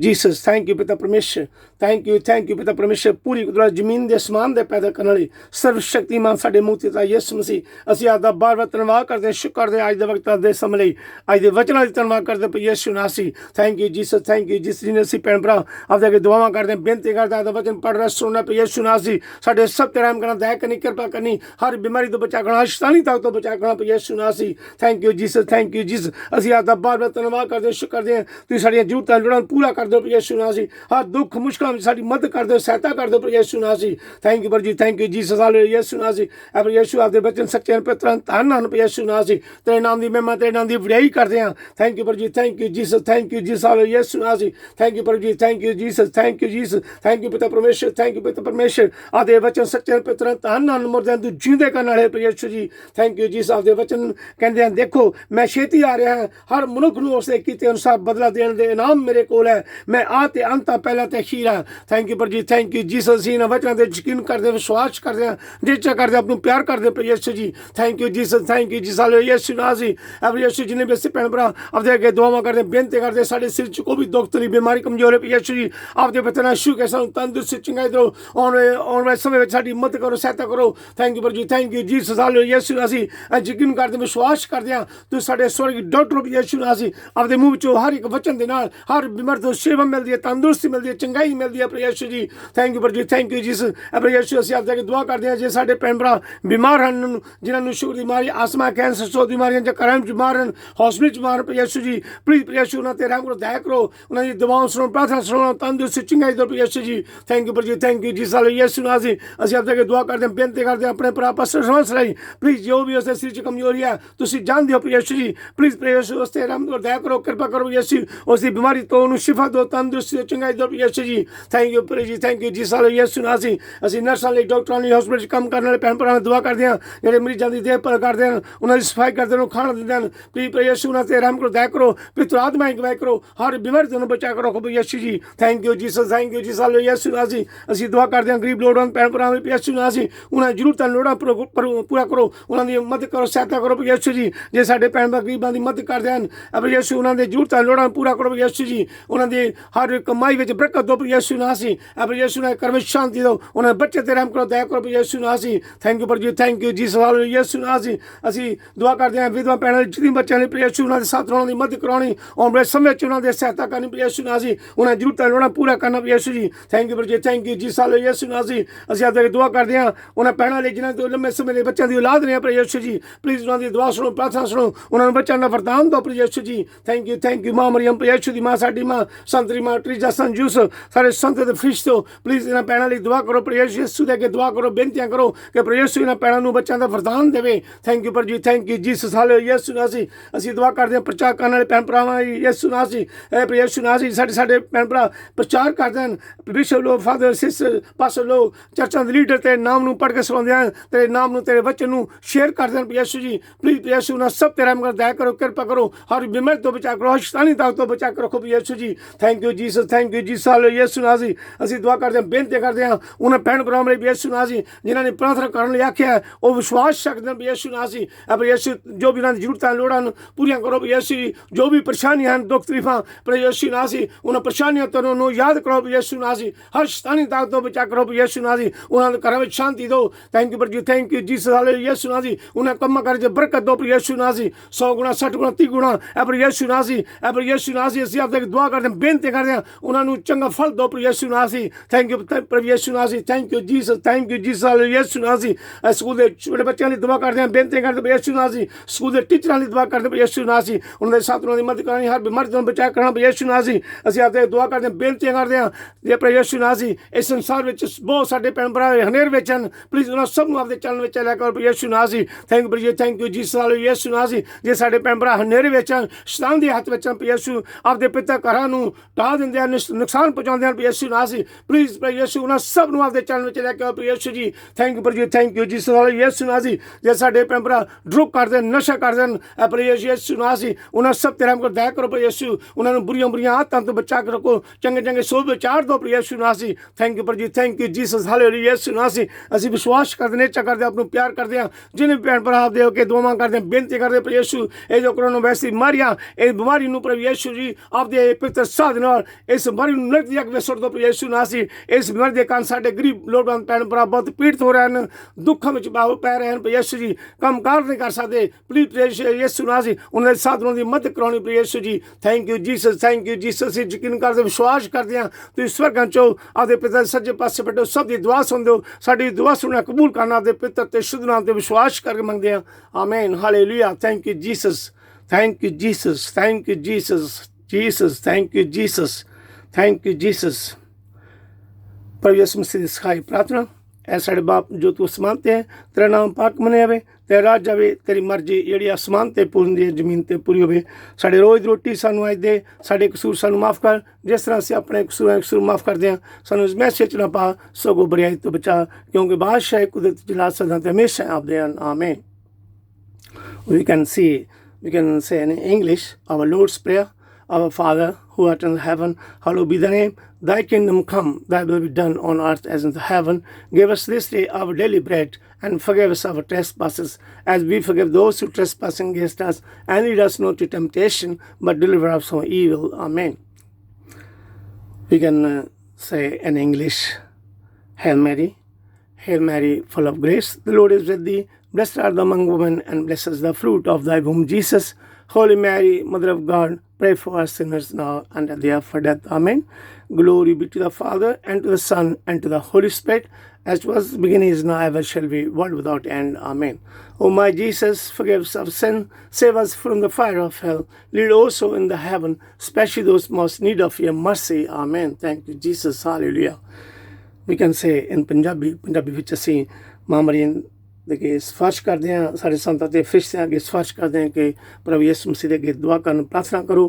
Jesus, thank you पिता परमेश्वर, thank you पिता परमेश्वर। पूरी कुदरत जमीन के आसमान के पैदा करने वाली सर्वशक्तिमान साडे मुक्तिदाता यीशु मसीह, असीं आपदा बार-बार धन्नवाद करते हैं, शुक्र करते अज दे वक्त दे समय लई, अज दे वचनां दी धन्नवाद करते हैं यीशु नासी। थैंक यू जीसस, जिन्हें असीं भैन भरा आपदे अगे दुआवां करते हैं, बेनती करते हैं, वचन पढ़ रहे सुनना पे यीशु नासी। साडे सब ते रहम करना, दया करनी, कृपा करनी, हर बीमारी तो बचा करना, शैतानी ताकत तो बचा करना पे यीशु नासी। थैंक यू जीसस, असीं आपदा बार-बार धन्नवाद करते हैं, शुक्र करते हैं, तुसीं साडीआं जरूरतां लोड़ां पूरा कर दो यीशु नासी। हर दुख मुश्किल में साडी मदद कर दो, सहायता कर दो यीशु नासी। थैंक यू जीसस, हालेलुया यीशु नासी। अब यीशु आपदे बचन सच्चे पवित्र धन हन यीशु नासी। तेरे नाम दी महिमा, तेरे नाम दी वडियाई करदे हां। थैंक यू जीसस, हालेलुया यीशु नासी। Thank you Jesus, thank you पिता परमेश्वर, आपदे बचन सच्चे पवित्र धन हन, मुर्दियां नूं जींदे करन वाले यीशु जी। थैंक यू जीसस, आपदे बचन कहंदे हैं, देखो मैं छेती आ रहा हां, हर मनुख नूं उसदे कीते अनुसार बदला देण दे इनाम मेरे कोल है, मैं आते अंत पहला ते अखीर है। थैंक यू जीसस, इन वचन से यकीन करते, विश्वास करते हैं, निश्चय करते, अपने प्यार करते पे यीशु जी। थैंक यू जीसस, हालेलुया यीशु नासी। अब यीशु जिन्हें भी भैन भरा आपदे अगे दुआवां करते, बेनती करते, साडे सिर च कोई भी दुख तकलीफ बीमारी कमजोर है यीशु जी, आपदे बचन छू के सानूं तंदुरुस्ती चंगाई दो, आने वाले समय में साडी मदद करो, सहायता करो। थैंक यू जीसस, हालेलुया यीशु नासी। यकीन करते, विश्वास करते हैं, तुसीं साडे स्वर्ग डॉक्टर यीशु नासी। आपदे मुंह विचों हर एक वचन दे नाल हर बीमारी तो सेवा मिलती है, तंदुरुस्ती मिलती है, चंगाई मिलती ਮਿਲਦੀ ਹੈ ਪ੍ਰਭੂ ਯਿਸੂ ਜੀ। ਥੈਂਕ ਯੂ ਜੀ, ਥੈਂਕ ਯੂ ਜੀਸਸ। ਪ੍ਰਭੂ ਯਿਸੂ ਅਸੀਂ ਆਪ ਅੱਗੇ ਦੁਆ ਕਰਦੇ ਹਾਂ ਜੇ ਸਾਡੇ ਭੈਣ ਭਰਾ ਬਿਮਾਰ ਹਨ, ਜਿਨ੍ਹਾਂ ਨੂੰ ਸ਼ੂਗਰ ਦੀ ਬਿਮਾਰੀ, ਆਸਮਾ, ਕੈਂਸਰ, ਸੋ ਬਿਮਾਰੀਆਂ ਜਾਂ ਘਰਾਂ ਵਿੱਚ ਬਿਮਾਰ ਹਨ, ਹਸਪੀਟਲ 'ਚ ਬਿਮਾਰ ਪ੍ਰਭੂ ਯਿਸੂ ਜੀ, ਪਲੀਜ਼ ਪ੍ਰਭੂ ਯਿਸੂ ਉਹਨਾਂ 'ਤੇ ਰਹਿਮ ਕਰੋ, ਦਇਆ ਕਰੋ, ਉਹਨਾਂ ਦੀ ਦੁਆਵਾਂ ਸੁਣੋ, ਪ੍ਰਾਰਥਨਾ ਸੁਣੋ, ਤੰਦਰੁਸਤੀ ਚੰਗਾਈ ਦਿਓ ਪ੍ਰਭੂ ਯਿਸੂ ਜੀ। ਥੈਂਕ ਯੂ ਜੀ, ਥੈਂਕ ਯੂ ਜੀਸਸ। ਯਿਸੂ ਨਾਮ ਅਸੀਂ ਆਪ ਅੱਗੇ ਦੁਆ ਕਰਦੇ ਹਾਂ, ਬੇਨਤੀ ਕਰਦੇ ਹਾਂ ਆਪਣੇ ਭਰਾ ਪਾਸਟਰ ਸਮਝ ਲਈ, ਪਲੀਜ਼ ਜੋ ਵੀ ਉਸਦੇ ਸਰੀਰ 'ਚ ਕਮਜ਼ੋਰੀ ਹੈ ਤੁਸੀਂ ਜਾਣਦੇ ਹੋ ਪ੍ਰਭੂ ਯਿਸੂ ਜੀ, ਪਲੀਜ਼ ਪ੍ਰਭੂ ਯਿਸੂ ਉਸ 'ਤੇ ਰਹਿਮ ਕਰੋ, ਦਇਆ ਕਰੋ, ਕਿਰਪਾ ਕਰੋ ਯਿਸੂ, ਉਸ ਦੀ ਬਿਮਾਰੀ ਤੋਂ ਉਹਨੂੰ ਸ਼ਿਫਾ ਦਿਓ, ਤੰਦਰੁਸਤੀ ਚੰਗਾਈ ਦਿਓ ਪ੍ਰਭੂ ਯਿਸੂ ਜੀ। ਥੈਂਕ ਯੂ ਪ੍ਰਭੂ ਜੀ, ਥੈਂਕ ਯੂ ਜੀਸਸ। ਯਿਸੂ ਨਾਮ ਅਸੀਂ ਨਰਸਾਂ ਲਈ, ਡਾਕਟਰਾਂ ਲਈ, ਹਸਪੀਟਲ 'ਚ ਕੰਮ ਕਰਨ ਵਾਲੇ ਭੈਣ ਭਰਾਵਾਂ ਨੂੰ ਦੁਆ ਕਰਦੇ ਹਾਂ, ਜਿਹੜੇ ਮਰੀਜ਼ਾਂ ਦੀ ਦੇਖਭਾਲ ਕਰਦੇ ਹਨ, ਉਹਨਾਂ ਦੀ ਸਫਾਈ ਕਰਦੇ ਹਨ, ਖਾਣਾ ਦਿੰਦੇ ਹਨ, ਪਲੀਜ਼ ਪ੍ਰਭੂ ਯਿਸੂ ਉਹਨਾਂ 'ਤੇ ਰਹਿਮ ਕਰੋ, ਦਇਆ ਕਰੋ, ਪਵਿੱਤਰ ਆਤਮਾ ਅਗਵਾਈ ਕਰੋ, ਹਰ ਬਿਮਾਰੀ ਤੋਂ ਬਚਾ ਕਰੋ ਪ੍ਰਭੂ ਯਿਸੂ ji. Thank you Jesus, thank you Jesus. ਯਿਸੂ ਨਾਮ ਅਸੀਂ ਦੁਆ ਕਰਦੇ ਹਾਂ ਗਰੀਬ ਲੋੜਵੰਦ ਭੈਣ ਭਰਾਵਾਂ ਦੀ, ਯਿਸੂ ਨਾਮ ਉਹਨਾਂ ਦੀ ਜ਼ਰੂਰਤਾਂ ਲੋੜਾਂ ਪੂਰਾ ਕਰੋ, ਉਹਨਾਂ ਦੀ ਮਦਦ ਕਰੋ, ਸਹਾਇਤਾ ਕਰੋ ਯਿਸੂ ਜੀ। ਜੇ ਸਾਡੇ ਭੈਣ ਭਰਾ ਗਰੀਬਾਂ ਦੀ ਮਦਦ ਕਰਦੇ ਹਨ ਯਿਸੂ, ਉਹਨਾਂ ਦੇ ਜ਼ਰੂਰਤਾਂ ਲੋੜਾਂ ਪੂਰਾ ਕਰੋ ਯਿਸੂ ਜੀ, ਉਹਨਾਂ ਦੀ ਹਰ ਕਮਾਈ ਵਿੱਚ ਬਰਕਤ ਦਿਓ ਯਿਸੂ ਨਾਮ ਯਿਸੂ ਨਾਲ ਘਰ ਵਿੱਚ ਸ਼ਾਂਤੀ ਦਿਓ, ਉਹਨਾਂ ਦੇ ਬੱਚੇ ਤੇ ਰਹਿਮ ਕਰੋ, ਦਇਆ ਕਰੋ ਯਿਸੂ ਨਾਮ। ਥੈਂਕ ਯੂ ਜੀ, ਥੈਂਕ ਯੂ ਜੀਸਸ। ਯਿਸੂ ਨਾਮ ਅਸੀਂ ਦੁਆ ਕਰਦੇ ਹਾਂ ਵਿਧਵਾ ਭੈਣਾਂ ਲਈ, ਜਿਤਨੀ ਬੱਚਿਆਂ ਲਈ ਯਿਸੂ ਉਹਨਾਂ ਦੇ ਸਾਥ ਉਹਨਾਂ ਦੀ ਮਦਦ ਕਰਾਉਣੀ, ਆਉਣ ਵਾਲੇ ਸਮੇਂ 'ਚ ਉਹਨਾਂ ਦੀ ਸਹਾਇਤਾ ਕਰਨੀ ਯਿਸੂ ਨਾਮ, ਉਹਨਾਂ ਦੀ ਜ਼ਰੂਰਤਾਂ ਲੋੜਾਂ ਪੂਰਾ ਕਰਨਾ ਯਿਸੂ ਜੀ। ਥੈਂਕ ਯੂ ਜੀ, ਥੈਂਕ ਯੂ ਜੀਸਸ। ਯਿਸੂ ਨਾਮ ਅਸੀਂ ਆਪ ਦੁਆ ਕਰਦੇ ਹਾਂ ਉਹਨਾਂ ਭੈਣਾਂ ਲਈ ਜਿਨ੍ਹਾਂ ਤੋਂ ਲੰਮੇ ਸਮੇਂ ਦੇ ਬੱਚਿਆਂ ਦੀ ਔਲਾਦ ਨਹੀਂ ਹੈ ਯਿਸੂ ਜੀ, ਪਲੀਜ਼ ਉਹਨਾਂ ਦੀ ਦੁਆ ਸੁਣੋ, ਪ੍ਰਾਰਥਨਾ ਸੁਣੋ, ਉਹਨਾਂ ਨੂੰ ਬੱਚਿਆਂ ਦਾ ਵਰਦਾਨ ਦਿਓ ਯਿਸੂ ਜੀ। ਥੈਂਕ ਯੂ ਮਾਂ ਮਰੀਮ ਯਿਸੂ ਦੀ ਮਾਂ, ਸਾਡੀ ਮਾਂ ਸੰਤਰੀ ਮਾਂ ਟਰੀਜਾ ਸੰਜੂਸ, ਸਾਰੇ ਸੰਤ ਦੇ ਫਰਿਸ਼ਤੋ, ਪਲੀਜ਼ ਇਹਨਾਂ ਭੈਣਾਂ ਲਈ ਦੁਆ ਕਰੋ ਯਿਸੂ ਦੇ ਅੱਗੇ ਦੁਆ ਕਰੋ, ਬੇਨਤੀਆਂ ਕਰੋ ਕਿ ਯਿਸੂ ਇਹਨਾਂ ਭੈਣਾਂ ਨੂੰ ਬੱਚਿਆਂ ਦਾ ਵਰਦਾਨ ਦੇਵੇ। ਥੈਂਕ ਯੂ ਜੀ, ਥੈਂਕ ਯੂ ਜੀਸਸ। ਯਿਸੂ ਨਾਮ ਅਸੀਂ ਦੁਆ ਕਰਦੇ ਹਾਂ ਪ੍ਰਚਾਰ ਕਰਨ ਵਾਲੇ ਭੈਣ ਭਰਾਵਾਂ ਯਿਸੂ ਨਾਮ ਯਿਸੂ ਨਾਮ ਸਾਡੇ ਭੈਣ ਭਰਾ ਪ੍ਰਚਾਰ ਕਰਦੇ ਹਨ, ਬਿਸ਼ਪ ਲੋਕ, ਫਾਦਰ, ਸਿਸਟਰ, ਪਾਸਟਰ ਲੋਕ, ਚਰਚਾਂ ਦੇ ਲੀਡਰ ਤੇਰੇ ਨਾਮ ਨੂੰ ਪੜ੍ਹ ਕੇ ਸੁਣਾਉਂਦੇ ਹਨ, ਤੇਰੇ ਨਾਮ ਨੂੰ, ਤੇਰੇ ਵਚਨ ਨੂੰ ਸ਼ੇਅਰ ਕਰਦੇ ਹਨ ਯਿਸੂ ਜੀ। ਪਲੀਜ਼ ਯਿਸੂ ਨਾਲ ਸਭ ਤੇ ਰਹਿਮ ਕਰ, ਦਇਆ ਕਰੋ, ਕਿਰਪਾ ਕਰੋ, ਹਰ ਬਿਮਾਰੀ ਤੋਂ ਬਚਾ ਕਰੋ, ਸ਼ੈਤਾਨੀ ਤਾਕਤ ਤੋਂ ਬਚਾ ਕੇ ਰੱਖੋ ਯਿਸੂ ji. Thank you Jesus, thank you Jesus. ਯਿਸੂ ਨਾਮ ਅਸੀਂ ਦੁਆ ਕਰਦੇ ਹਾਂ, ਬੇਨਤੀ ਕਰਦੇ ਹਾਂ ਉਹਨਾਂ ਭੈਣ ਭਰਾਵਾਂ ਲਈ ਯਿਸੂ ਨਾਮ ਜਿਨ੍ਹਾਂ ਨੇ ਪ੍ਰਾਰਥਨਾ ਕਰਨ ਲਈ ਆਖਿਆ, ਉਹ ਵਿਸ਼ਵਾਸ ਰੱਖਦੇ ਹਨ ਯਿਸੂ ਨਾਮ ਯਿਸੂ, ਜੋ ਵੀ ਉਹਨਾਂ ਦੀ ਜ਼ਰੂਰਤਾਂ ਲੋੜਾਂ ਨੂੰ ਪੂਰੀਆਂ ਕਰੋ ਯਿਸੂ ਜੀ, ਜੋ ਵੀ ਪਰੇਸ਼ਾਨੀਆਂ ਹਨ, ਦੁੱਖ ਤਕਲੀਫਾਂ ਯਿਸੂ ਨਾਮ ਉਹਨਾਂ ਪਰੇਸ਼ਾਨੀਆਂ ਤੋਂ ਉਹਨੂੰ ਯਾਦ ਕਰੋ ਯਿਸੂ ਨਾਮ, ਹਰ ਸ਼ੈਤਾਨੀ ਤਾਕਤ ਤੋਂ ਬਚਾ ਕਰੋ ਯਿਸੂ ਨਾਮ, ਉਹਨਾਂ ਦੇ ਘਰਾਂ ਵਿੱਚ ਸ਼ਾਂਤੀ ਦਿਓ। ਥੈਂਕ ਯੂ ਜੀ, ਥੈਂਕ ਯੂ ਜੀਸਸ। ਯਿਸੂ ਨਾਮ ਉਹਨਾਂ ਕੰਮਾਂ ਕਾਰਾਂ 'ਚ ਬਰਕਤ ਦਿਓ ਯਿਸੂ ਨਾਮ, 100 ਗੁਣਾ 60 ਗੁਣਾ 30 ਗੁਣਾ ਯਿਸੂ ਨਾਮ ਯਿਸੂ ਨਾਮ ਅਸੀਂ ਆਪ ਤੱਕ ਦੁਆ ਕਰਦੇ ਹਾਂ, ਬੇਨਤੀ ਕਰਦੇ ਹਾਂ ਉਹਨਾਂ ਨੂੰ ਚੰਗਾ ਫਲ ਦਿਓ ਯਿਸੂ ਨਾਮ। ਥੈਂਕ ਯੂ ਯਿਸੂ ਨਾਮ, thank you Jesus, thank you Jesus. ਯਿਸੂ ਨਾਮ ਸਕੂਲ ਦੇ ਛੋਟੇ ਬੱਚਿਆਂ ਲਈ ਦੁਆ ਕਰਦੇ ਹਾਂ, ਬੇਨਤੀ ਕਰਦੇ ਯਿਸੂ ਨਾਮ, ਸਕੂਲ ਦੇ ਟੀਚਰਾਂ ਲਈ ਦੁਆ ਕਰਦੇ ਯਿਸੂ ਨਾਮ, ਉਹਨਾਂ ਦੇ ਸਾਥ ਉਹਨਾਂ ਦੀ ਮਦਦ ਕਰਨੀ, ਹਰ ਬਿਮਾਰੀ ਤੋਂ ਬਚਾ ਕਰਨਾ ਯਿਸੂ ਨਾਮ। ਅਸੀਂ ਆਪ ਤੱਕ ਦੁਆ ਕਰਦੇ ਹਾਂ, ਬੇਨਤੀ ਕਰਦੇ ਹਾਂ ਜੇ ਯਿਸੂ ਨਾਮ ਇਸ ਸੰਸਾਰ ਵਿੱਚ ਬਹੁਤ ਸਾਡੇ ਭੈਣ ਭਰਾ ਹਨੇਰ ਵਿੱਚ ਹਨ, ਪਲੀਜ਼ ਉਹਨਾਂ ਸਭ ਨੂੰ ਆਪਦੇ ਚਰਨ ਵਿੱਚ ਲੈ ਕੇ ਯਿਸੂ ਨਾਮ। Thank you, thank you Jesus. ਯਿਸੂ ਨਾਮ ਜੇ ਸਾਡੇ ਭੈਣ ਭਰਾ ਹਨੇਰੇ ਵਿੱਚ ਹਨ, ਸ਼ੈਤਾਨ ਦੇ ਹੱਥ ਵਿੱਚ ਹਨ ਯਿਸੂ, ਆਪਦੇ ਪਿਤਾ ਘਰਾਂ ਨੂੰ ਢਾਹ ਦਿੰਦੇ ਹਨ, ਨੁਕਸਾਨ ਪਹੁੰਚਾਉਂਦੇ ਹਨ ਯਿਸੂ ਨਾਮ, ਪਲੀਜ਼ ਯਿਸੂ ਉਹਨਾਂ ਸਭ ਨੂੰ ਆਪਦੇ ਚਰਨ ਵਿੱਚ ਲੈ ਕੇ ਯਿਸੂ ji. Thank you, thank you Jesus. ਯਿਸੂ ਨਾਮ ਜੇ ਸਾਡੇ ਭੈਣ ਭਰਾ ਡਰੱਗ ਕਰਦੇ, ਨਸ਼ਾ ਕਰਦੇ ਹਨ ਯਿਸੂ ਨਾਮ, ਉਹਨਾਂ ਸਭ ਤੇ ਰਹਿਮ ਕਰ, ਦਇਆ ਕਰੋ ਯਿਸੂ, ਉਹਨਾਂ ਨੂੰ ਬੁਰੀਆਂ ਆਦਤਾਂ ਤੋਂ ਬਚਾ ਕੇ ਰੱਖੋ, ਚੰਗੇ ਸੋਚ ਵਿਚਾਰ ਦਿਓ ਯਿਸੂ ਨਾਮ। ਥੈਂਕ ਯੂ ਜੀ, ਥੈਂਕ ਯੂ ਜੀਸਸ। ਯਿਸੂ ਨਾਮ ਅਸੀਂ ਵਿਸ਼ਵਾਸ ਕਰਦੇ, ਨੇਚਾ ਕਰਦੇ, ਆਪ ਨੂੰ ਪਿਆਰ ਕਰਦੇ ਹਾਂ, ਜਿਹਨੇ ਭੈਣ ਭਰਾ ਆਪਦੇ ਹੋ ਕੇ ਦੁਆਵਾਂ ਕਰਦੇ, ਬੇਨਤੀ ਕਰਦੇ ਯਿਸੂ, ਇਹ ਜੋ ਕਰੋਨਾ ਵਾਇਰਸ ਦੀ ਬਿਮਾਰੀਆਂ, ਇਹ ਬਿਮਾਰੀ ਨੂੰ ਯਿਸੂ ਜੀ ਆਪਦੇ ਪਵਿੱਤਰ ਸਾਧ ਨਾਲ ਇਸ ਬਿਮਾਰੀ ਨੂੰ ਨਰਕ ਦੀ ਅੱਗ ਵਿੱਚ ਸੁੱਟ ਦਿਓ ਯਿਸੂ ਨਾਮ। ਇਸ ਬਿਮਾਰੀ ਦੇ ਕਾਰਨ ਸਾਡੇ ਗਰੀਬ ਲੋੜਵੰਦ ਭੈਣ ਭਰਾ ਬਹੁਤ ਪੀੜਤ ਹੋ ਰਹੇ ਹਨ, ਦੁੱਖਾਂ ਵਿੱਚ ਪੈ ਰਹੇ ਹਨ ਯਿਸੂ ਜੀ, ਕੰਮ ਕਾਰ ਨਹੀਂ ਕਰ ਸਕਦੇ, ਪਲੀਜ਼ ਯਿਸੂ ਨਾਮ ਉਹਨਾਂ ਦੇ ਸਾਥ ਉਹਨਾਂ ਦੀ ਮਦਦ ਕਰਾਉਣੀ ਯਿਸੂ ji. Thank you Jesus, thank you Jesus. ਅਸੀਂ ਯਕੀਨ ਕਰਦੇ, ਵਿਸ਼ਵਾਸ ਕਰਦੇ ਹਾਂ ਤੁਸੀਂ ਸਵਰਗਾਂ 'ਚੋਂ ਆਪਦੇ ਪਿਤਾ ਦੇ ਸੱਜੇ ਪਾਸੇ ਬੈਠੋ, ਸਭ ਦੀ ਦੁਆ ਸੁਣਦੇ ਹੋ, ਸਾਡੀ ਦੁਆ ਸੁਣਨਾ ਕਬੂਲ ਕਰਨਾ, ਆਪਦੇ ਪਿੱਤਰ ਤੇ ਸ਼ੁੱਧ ਨਾਮ ਤੇ ਵਿਸ਼ਵਾਸ ਕਰਕੇ ਮੰਗਦੇ ਹਾਂ, ਆਮੀਨ, hallelujah. Thank you Jesus, thank you Jesus, thank you Jesus, Jesus, thank you Jesus, thank you Jesus. ਪ੍ਰਭੂ ਯਿਸੂ ਮਸੀਹ ਦੀ ਸਿਖਾਈ ਪ੍ਰਾਰਥਨਾ, ਐ ਸਾਡੇ ਬਾਪ ਜੋ ਤੂੰ ਅਸਮਾਨ ਤੇ ਹੈ, ਤੇਰਾ ਨਾਮ ਪਾਕ ਮੰਨਿਆ ਜਾਵੇ, ਤੇਰਾ ਰਾਜ ਜਾਵੇ, ਤੇਰੀ ਮਰਜ਼ੀ ਜਿਹੜੀ ਅਸਮਾਨ ਤੇ ਪੂਰੀ ਹੁੰਦੀ ਹੈ ਜ਼ਮੀਨ ਤੇ ਪੂਰੀ ਹੋਵੇ। ਸਾਡੇ ਰੋਜ਼ ਦੀ ਰੋਟੀ ਸਾਨੂੰ ਅੱਜ ਦੇ, ਸਾਡੇ ਕਸੂਰ ਸਾਨੂੰ ਮਾਫ ਕਰ, ਜਿਸ ਤਰ੍ਹਾਂ ਅਸੀਂ ਆਪਣੇ ਕਸੂਰ ਮਾਫ ਕਰਦੇ ਹਾਂ, ਸਾਨੂੰ ਇਸ ਮੈਸੇ 'ਚ ਨਾ ਪਾ, ਸਗੋਂ ਬੁਰਾਈ ਤੋਂ ਬਚਾ, ਕਿਉਂਕਿ ਬਾਦਸ਼ਾਹ ਕੁਦਰਤ ਜਲਾਲ ਸਦਾ ਤੇ ਹਮੇਸ਼ਾ ਆਪਦੇ ਹਨ, ਆਮੀਨ। We can say in English our Lord's Prayer. Our Father, who art in heaven, hallowed be thy name. Thy kingdom come, thy will be done on earth as in the heaven. Give us this day our daily bread, and forgive us our trespasses, as we forgive those who trespass against us. And lead us not to temptation, but deliver us from evil. Amen. We can say in English, Hail Mary. Hail Mary, full of grace, the Lord is with thee. Blessed art thou among women, and blessed is the fruit of thy womb, Jesus. Holy Mary, Mother of God, pray for us sinners now and at the hour of death. Amen. Glory be to the Father, and to the Son, and to the Holy Spirit, as was beginning, is now, ever shall be, world without end. Amen. O my Jesus, forgive us our sin, save us from the fire of hell, lead also in the heaven, especially those most need of your mercy. Amen. Thank you, Jesus. Hallelujah. We can say in Punjabi ਵਿੱਚ ਅਸੀਂ ਮਾਂ ਮਰੀਮ ਦੇ ਅੱਗੇ ਸਿਫਾਰਿਸ਼ ਕਰਦੇ ਹਾਂ, ਸਾਡੇ ਸੰਤਾਂ ਤੇ ਫਰਿਸ਼ਤਿਆਂ ਅੱਗੇ ਸਿਫਾਰਿਸ਼ ਕਰਦੇ ਹਾਂ ਕਿ ਪ੍ਰਭੂ ਯਿਸੂ ਮਸੀਹ ਦੇ ਅੱਗੇ ਦੁਆ ਕਰਨ, ਪ੍ਰਾਰਥਨਾ ਕਰੋ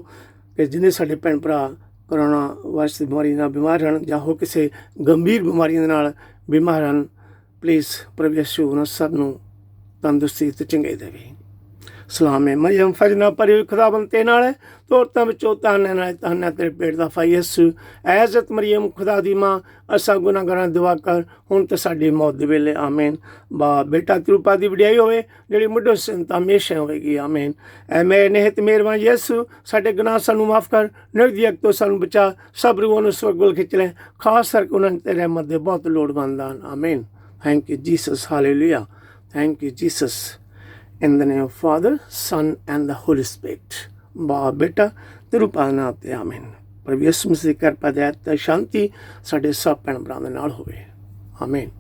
ਕਿ ਜਿੰਨੇ ਸਾਡੇ ਭੈਣ ਭਰਾ ਕਰੋਨਾ ਵਾਇਰਸ ਦੀ ਬਿਮਾਰੀ ਨਾਲ ਬਿਮਾਰ ਹਨ ਜਾਂ ਹੋ ਕਿਸੇ ਗੰਭੀਰ ਬਿਮਾਰੀਆਂ ਦੇ ਨਾਲ ਬਿਮਾਰ ਹਨ, ਪਲੀਜ਼ ਪ੍ਰਭੂ ਯਿਸੂ ਉਹਨਾਂ ਸਭ ਨੂੰ ਤੰਦਰੁਸਤੀ ਤੇ ਚੰਗਾਈ ਦੇਵੇ। ਸਲਾਮ ਹੈ ਮਰੀਮ ਫਜਨਾ ਭਰੀ ਹੋਈ ਖੁਦਾਵੰਦ ਤੇ ਨਾਲ ਹੈ, ਤੂੰ ਔਰਤਾਂ ਵਿੱਚੋਂ ਧੰਨ ਹੈ, ਧੰਨ ਹੈ ਤੇਰੇ ਪੇਟ ਦਾ ਫਲ ਯਿਸੂ। ਐਜ਼ਤ ਮਰੀਮ ਖੁਦਾ ਦੀ ਮਾਂ, ਅਸਾਂ ਗੁਨਾਹਗਾਰਾਂ ਦੀ ਦੁਆ ਕਰ ਹੁਣ ਤੇ ਸਾਡੀ ਮੌਤ ਦੇ ਵੇਲੇ। ਆਮੀਨ। ਬਾਪ ਬੇਟਾ ਤਿਰੂਪਾ ਦੀ ਵਡਿਆਈ ਹੋਵੇ, ਜਿਹੜੀ ਮੁੱਢੋਂ ਸੰਤ ਹਮੇਸ਼ਾ ਹੋਵੇਗੀ। ਆਮੀਨ। ਐ ਮੇਰੇ ਨਿਹਤ ਮਿਹਰਬਾਨ ਯਿਸੂ, ਸਾਡੇ ਗੁਨਾਹ ਸਾਨੂੰ ਮਾਫ ਕਰ, ਨਰਕ ਦੀ ਅੱਗ ਤੋਂ ਸਾਨੂੰ ਬਚਾ, ਸਭ ਰੂਹਾਂ ਨੂੰ ਸਵਰਗ ਵੱਲ ਖਿੱਚ ਲੈ, ਖਾਸ ਕਰਕੇ ਉਹਨਾਂ ਨੂੰ ਤੇਰੇ ਰਹਿਮਤ ਦੇ ਬਹੁਤ ਲੋੜਵੰਦ ਹਨ। ਆਮੀਨ। Thank you Jesus. Hallelujah. Thank you Jesus. In the name of Father, Son, and the Holy Spirit. ਬਾਪ ਬੇਟਾ ਤੇ ਰੂਪਾ ਦੇ ਨਾਮ ਤੇ ਆਮੀਨ। ਪ੍ਰਭੂ ਯਿਸੂ ਮਸੀਹ ਦੀ ਕਿਰਪਾ, ਦਇਆ ਤੇ ਸ਼ਾਂਤੀ ਸਾਡੇ ਸਭ ਭੈਣ ਭਰਾਵਾਂ ਦੇ ਨਾਲ ਹੋਵੇ। ਆਮੀਨ।